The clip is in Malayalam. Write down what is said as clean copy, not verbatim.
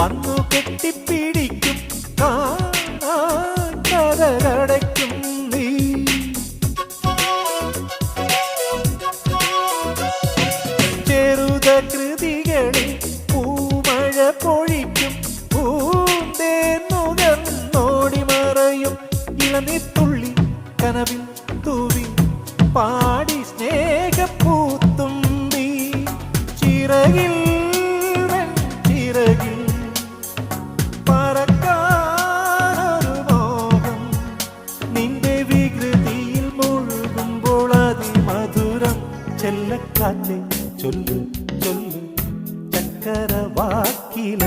വന്നു കെട്ടിപ്പിടിക്കും കഥകടയ്ക്കും നീ. ചെറുത കൃതികളിൽ പൂമഴ പൊഴിക്കും പൂന്തേന്നുകർന്നോടി മറയും ഇളനിത്തുള്ളി കനവിൽ തൂവി പാടി സ്നേഹപ്പൂത്തുമ്പി. ചിറകിൽ ചിറകിൽ പറക്കാനൊരു മോഹം നിന്റെ വികൃതിയിൽ മുഴുകുമ്പോൾ അതിമധുരം. ചെല്ലക്കാറ്റെ ചൊല്ലു ചൊല്ലു ചക്കരവാക്കില